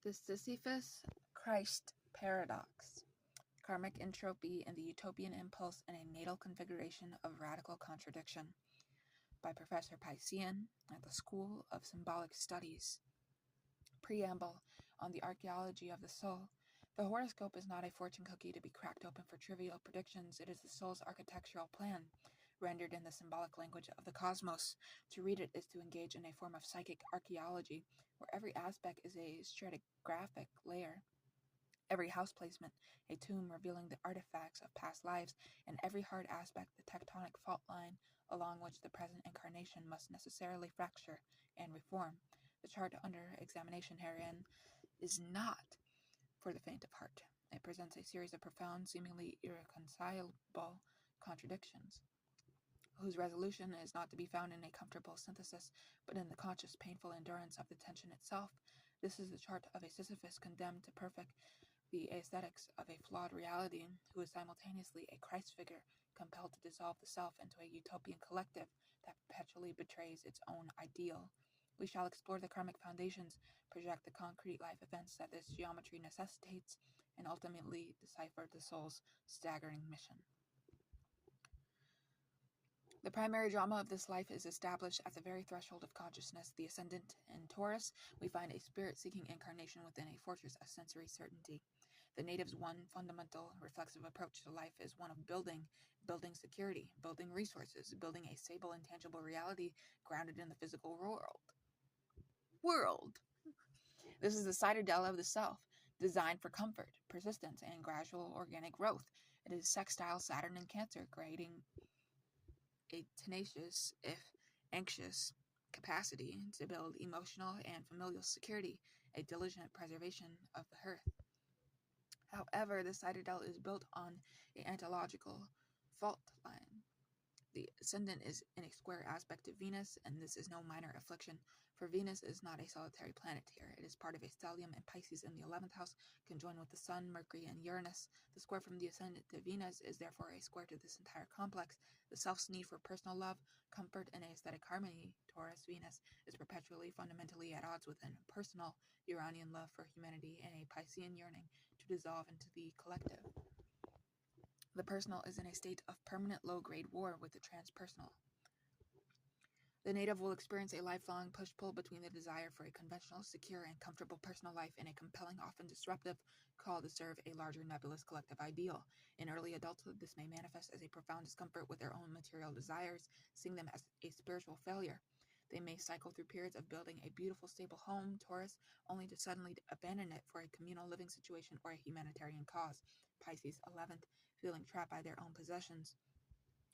The Sisyphus-Christ Paradox, Karmic Entropy and the Utopian Impulse in a Natal Configuration of Radical Contradiction, by Professor Piscean at the School of Symbolic Studies. Preamble on the Archaeology of the Soul. The horoscope is not a fortune cookie to be cracked open for trivial predictions. It is the soul's architectural plan, rendered in the symbolic language of the cosmos. To read it is to engage in a form of psychic archaeology, where every aspect is a stratigraphic layer. Every house placement, a tomb revealing the artifacts of past lives, and every hard aspect, the tectonic fault line along which the present incarnation must necessarily fracture and reform. The chart under examination herein is not for the faint of heart. It presents a series of profound, seemingly irreconcilable contradictions, whose resolution is not to be found in a comfortable synthesis, but in the conscious, painful endurance of the tension itself. This is the chart of a Sisyphus condemned to perfect the aesthetics of a flawed reality, who is simultaneously a Christ figure compelled to dissolve the self into a utopian collective that perpetually betrays its own ideal. We shall explore the karmic foundations, project the concrete life events that this geometry necessitates, and ultimately decipher the soul's staggering mission. The primary drama of this life is established at the very threshold of consciousness. The ascendant in Taurus, we find a spirit-seeking incarnation within a fortress of sensory certainty. The native's one fundamental reflexive approach to life is one of building security, building resources, building a stable, intangible reality grounded in the physical world. This is the citadel of the self, designed for comfort, persistence, and gradual organic growth. It is sextile Saturn in Cancer, creating a tenacious, if anxious, capacity to build emotional and familial security, a diligent preservation of the hearth. However, the citadel is built on an ontological fault line. The ascendant is in a square aspect to Venus, and this is no minor affliction, for Venus is not a solitary planet here. It is part of a stellium in Pisces in the 11th house, conjoined with the Sun, Mercury, and Uranus. The square from the ascendant to Venus is therefore a square to this entire complex. The self's need for personal love, comfort, and aesthetic harmony, Taurus-Venus, is perpetually fundamentally at odds with an impersonal Uranian love for humanity and a Piscean yearning to dissolve into the collective. The personal is in a state of permanent low-grade war with the transpersonal. The native will experience a lifelong push-pull between the desire for a conventional, secure, and comfortable personal life and a compelling, often disruptive, call to serve a larger nebulous collective ideal. In early adulthood, this may manifest as a profound discomfort with their own material desires, seeing them as a spiritual failure. They may cycle through periods of building a beautiful, stable home, Taurus, only to suddenly abandon it for a communal living situation or a humanitarian cause, Pisces 11th, feeling trapped by their own possessions.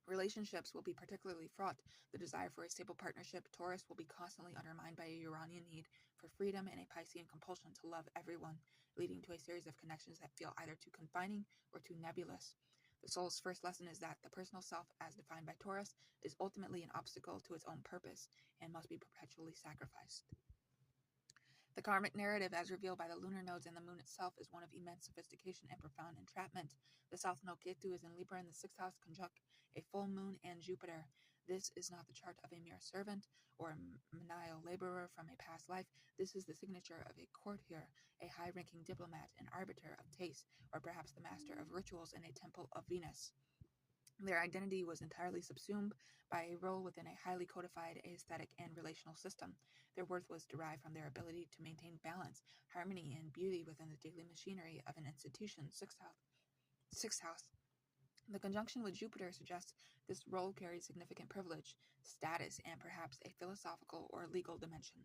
Relationships will be particularly fraught. The desire for a stable partnership, Taurus, will be constantly undermined by a Uranian need for freedom and a Piscean compulsion to love everyone, leading to a series of connections that feel either too confining or too nebulous. The soul's first lesson is that the personal self, as defined by Taurus, is ultimately an obstacle to its own purpose and must be perpetually sacrificed. The karmic narrative, as revealed by the lunar nodes and the moon itself, is one of immense sophistication and profound entrapment. The south node Ketu is in Libra in the 6th house, conjunct a full moon and Jupiter. This is not the chart of a mere servant or a menial laborer from a past life. This is the signature of a courtier, a high-ranking diplomat, an arbiter of taste, or perhaps the master of rituals in a temple of Venus. Their identity was entirely subsumed by a role within a highly codified aesthetic and relational system. Their worth was derived from their ability to maintain balance, harmony, and beauty within the daily machinery of an institution. Sixth house. The conjunction with Jupiter suggests this role carries significant privilege, status, and perhaps a philosophical or legal dimension.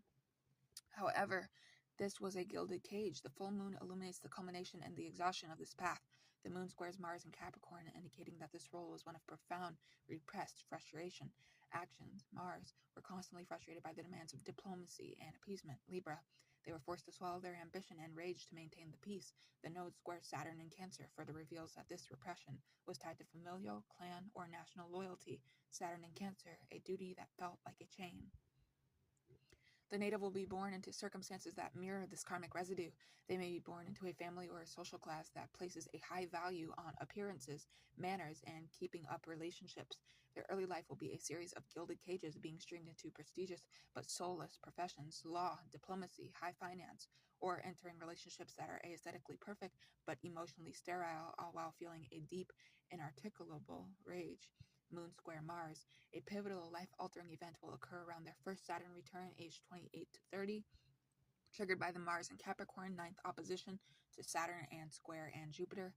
However, this was a gilded cage. The full moon illuminates the culmination and the exhaustion of this path. The moon squares Mars in Capricorn, indicating that this role was one of profound, repressed frustration. Actions, Mars, were constantly frustrated by the demands of diplomacy and appeasement. Libra, they were forced to swallow their ambition and rage to maintain the peace. The node squares Saturn in Cancer further reveals that this repression was tied to familial, clan, or national loyalty. Saturn in Cancer, a duty that felt like a chain. The native will be born into circumstances that mirror this karmic residue. They may be born into a family or a social class that places a high value on appearances, manners, and keeping up relationships. Their early life will be a series of gilded cages being streamed into prestigious but soulless professions, law, diplomacy, high finance, or entering relationships that are aesthetically perfect but emotionally sterile, all while feeling a deep, inarticulable rage. Moon square Mars. A pivotal life-altering event will occur around their first Saturn return, aged 28 to 30, triggered by the Mars and Capricorn ninth opposition to Saturn and square to Jupiter.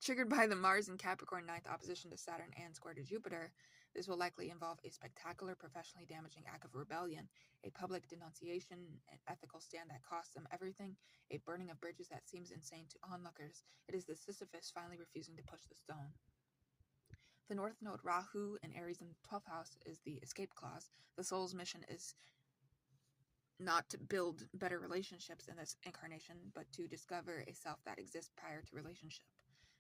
Triggered by the Mars and Capricorn ninth opposition to Saturn and square to Jupiter, this will likely involve a spectacular, professionally damaging act of rebellion, a public denunciation, an ethical stand that costs them everything, a burning of bridges that seems insane to onlookers. It is the Sisyphus finally refusing to push the stone. The North Node Rahu in Aries in the 12th house is the escape clause. The soul's mission is not to build better relationships in this incarnation, but to discover a self that exists prior to relationship.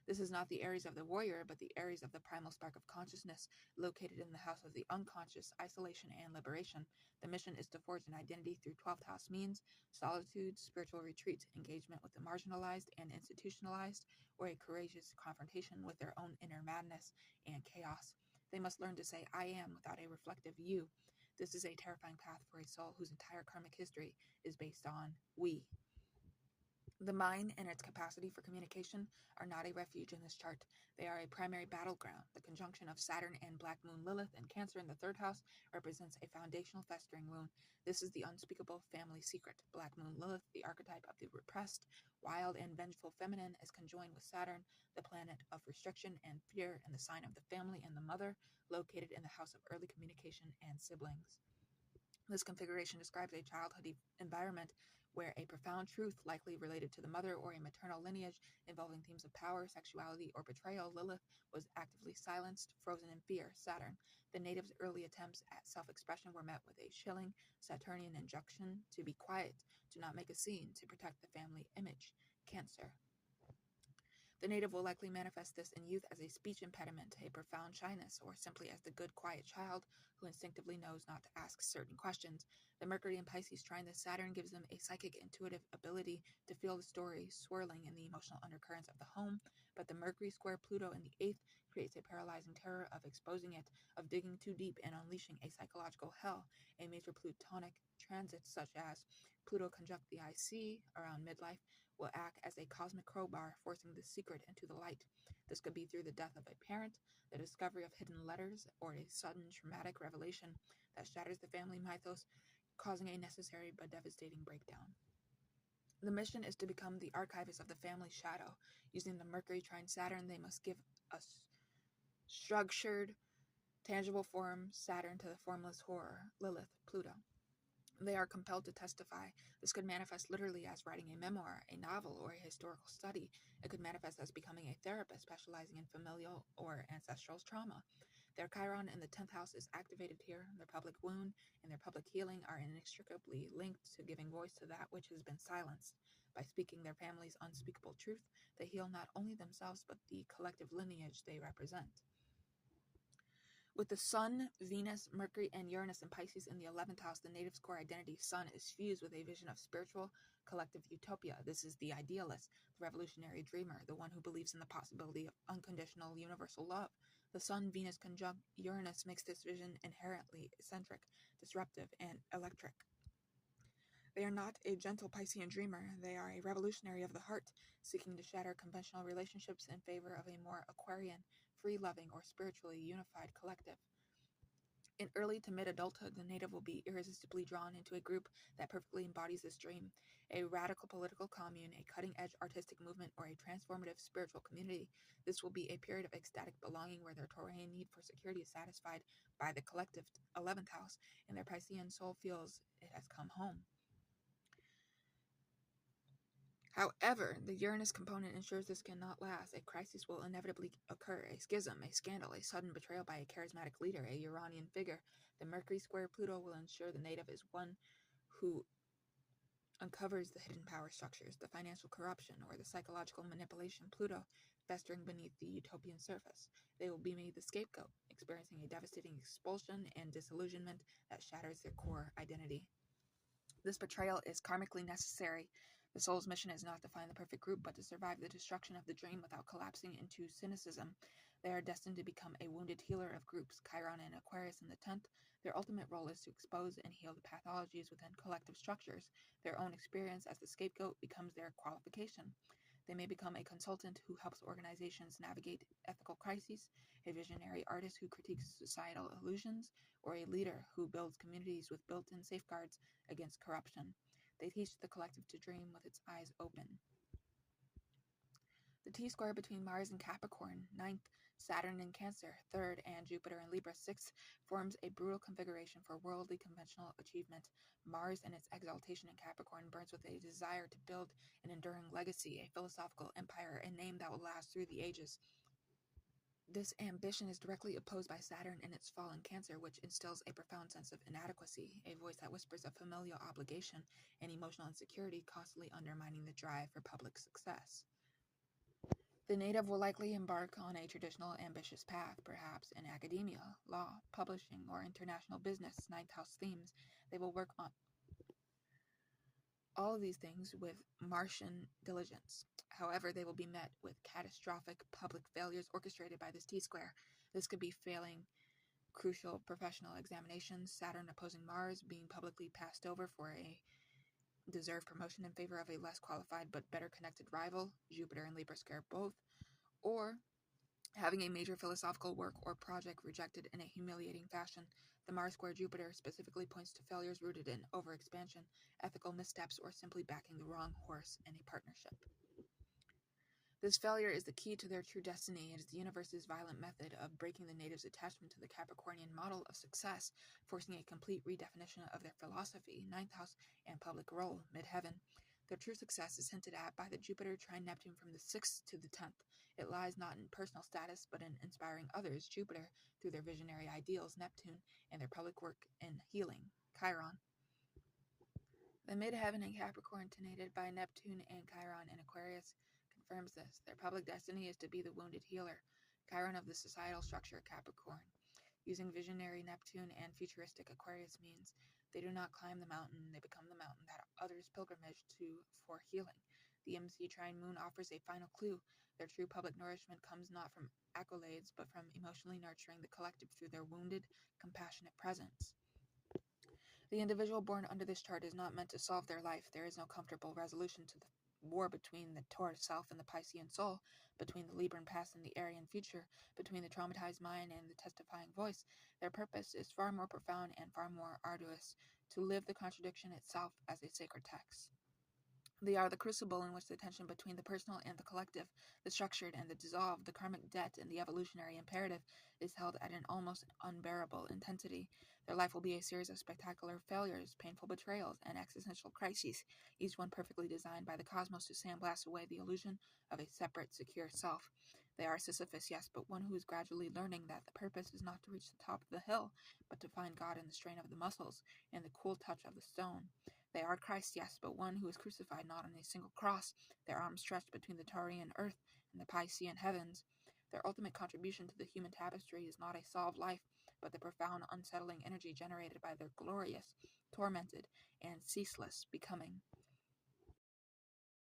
This is not the Aries of the warrior, but the Aries of the primal spark of consciousness, located in the house of the unconscious, isolation and liberation. The mission is to forge an identity through 12th house means, solitude, spiritual retreat, engagement with the marginalized and institutionalized, or a courageous confrontation with their own inner madness and chaos. They must learn to say, I am, without a reflective you. This is a terrifying path for a soul whose entire karmic history is based on we. The mind and its capacity for communication are not a refuge in this chart. They are a primary battleground. The conjunction of Saturn and Black Moon Lilith and Cancer in the 3rd house represents a foundational festering wound. This is the unspeakable family secret. Black Moon Lilith, the archetype of the repressed, wild, and vengeful feminine, is conjoined with Saturn, the planet of restriction and fear, and the sign of the family and the mother, located in the house of early communication and siblings. This configuration describes a childhood environment where a profound truth, likely related to the mother or a maternal lineage involving themes of power, sexuality, or betrayal, Lilith, was actively silenced, frozen in fear, Saturn. The natives' early attempts at self-expression were met with a chilling Saturnian injunction to be quiet, to not make a scene, to protect the family image, Cancer. The native will likely manifest this in youth as a speech impediment, a profound shyness, or simply as the good, quiet child who instinctively knows not to ask certain questions. The Mercury in Pisces trine the Saturn gives them a psychic, intuitive ability to feel the story swirling in the emotional undercurrents of the home, but the Mercury square Pluto in the 8th creates a paralyzing terror of exposing it, of digging too deep and unleashing a psychological hell. A major Plutonic transit such as Pluto conjunct the IC around midlife will act as a cosmic crowbar, forcing the secret into the light. This could be through the death of a parent, the discovery of hidden letters, or a sudden traumatic revelation that shatters the family mythos, causing a necessary but devastating breakdown. The mission is to become the archivist of the family shadow. Using the Mercury trine Saturn, they must give a structured, tangible form, Saturn, to the formless horror, Lilith, Pluto. They are compelled to testify. This could manifest literally as writing a memoir, a novel, or a historical study. It could manifest as becoming a therapist specializing in familial or ancestral trauma. Their Chiron in the 10th house is activated here. Their public wound and their public healing are inextricably linked to giving voice to that which has been silenced. By speaking their family's unspeakable truth, they heal not only themselves but the collective lineage they represent. With the Sun, Venus, Mercury, and Uranus in Pisces in the 11th house, the native's core identity, Sun, is fused with a vision of spiritual, collective utopia. This is the idealist, the revolutionary dreamer, the one who believes in the possibility of unconditional universal love. The Sun-Venus conjunct Uranus makes this vision inherently eccentric, disruptive, and electric. They are not a gentle Piscean dreamer. They are a revolutionary of the heart, seeking to shatter conventional relationships in favor of a more Aquarian, free-loving, or spiritually unified collective. In early to mid-adulthood, the native will be irresistibly drawn into a group that perfectly embodies this dream, a radical political commune, a cutting-edge artistic movement, or a transformative spiritual community. This will be a period of ecstatic belonging where their Taurian need for security is satisfied by the collective 11th house, and their Piscean soul feels it has come home. However, the Uranus component ensures this cannot last. A crisis will inevitably occur, a schism, a scandal, a sudden betrayal by a charismatic leader, a Uranian figure. The Mercury square Pluto will ensure the native is one who uncovers the hidden power structures, the financial corruption, or the psychological manipulation Pluto festering beneath the utopian surface. They will be made the scapegoat, experiencing a devastating expulsion and disillusionment that shatters their core identity. This betrayal is karmically necessary. The soul's mission is not to find the perfect group, but to survive the destruction of the dream without collapsing into cynicism. They are destined to become a wounded healer of groups, Chiron and Aquarius in the 10th. Their ultimate role is to expose and heal the pathologies within collective structures. Their own experience as the scapegoat becomes their qualification. They may become a consultant who helps organizations navigate ethical crises, a visionary artist who critiques societal illusions, or a leader who builds communities with built-in safeguards against corruption. They teach the collective to dream with its eyes open. The T-square between Mars and Capricorn, 9th, Saturn in Cancer, 3rd, and Jupiter in Libra, 6th, forms a brutal configuration for worldly conventional achievement. Mars, in its exaltation in Capricorn, burns with a desire to build an enduring legacy, a philosophical empire, a name that will last through the ages. This ambition is directly opposed by Saturn in its fall in Cancer, which instills a profound sense of inadequacy, a voice that whispers of familial obligation and emotional insecurity, constantly undermining the drive for public success. The native will likely embark on a traditional ambitious path, perhaps in academia, law, publishing, or international business, 9th house themes. They will work on all of these things with Martian diligence. However, they will be met with catastrophic public failures orchestrated by this T-square. This could be failing crucial professional examinations, Saturn opposing Mars, being publicly passed over for a deserved promotion in favor of a less qualified but better connected rival, Jupiter and Libra square both, or having a major philosophical work or project rejected in a humiliating fashion. The Mars square Jupiter specifically points to failures rooted in overexpansion, ethical missteps, or simply backing the wrong horse in a partnership. This failure is the key to their true destiny. It is the universe's violent method of breaking the natives' attachment to the Capricornian model of success, forcing a complete redefinition of their philosophy, 9th house, and public role, midheaven. Their true success is hinted at by the Jupiter trine Neptune from the 6th to the 10th. It lies not in personal status, but in inspiring others, Jupiter, through their visionary ideals, Neptune, and their public work in healing, Chiron. The midheaven in Capricorn, tenated by Neptune and Chiron in Aquarius, confirms this. Their public destiny is to be the wounded healer, Chiron of the societal structure, Capricorn. Using visionary Neptune and futuristic Aquarius means they do not climb the mountain, they become the mountain that others pilgrimage to for healing. The MC trine moon offers a final clue. Their true public nourishment comes not from accolades, but from emotionally nurturing the collective through their wounded, compassionate presence. The individual born under this chart is not meant to solve their life. There is no comfortable resolution to the war between the Taurus self and the Piscean soul, between the Libran past and the Aryan future, between the traumatized mind and the testifying voice. Their purpose is far more profound and far more arduous, to live the contradiction itself as a sacred text. They are the crucible in which the tension between the personal and the collective, the structured and the dissolved, the karmic debt and the evolutionary imperative is held at an almost unbearable intensity. Their life will be a series of spectacular failures, painful betrayals, and existential crises, each one perfectly designed by the cosmos to sandblast away the illusion of a separate, secure self. They are Sisyphus, yes, but one who is gradually learning that the purpose is not to reach the top of the hill, but to find God in the strain of the muscles and the cool touch of the stone. They are Christ, yes, but one who is crucified not on a single cross, their arms stretched between the Taurian earth and the Piscean heavens. Their ultimate contribution to the human tapestry is not a solved life, but the profound, unsettling energy generated by their glorious, tormented, and ceaseless becoming.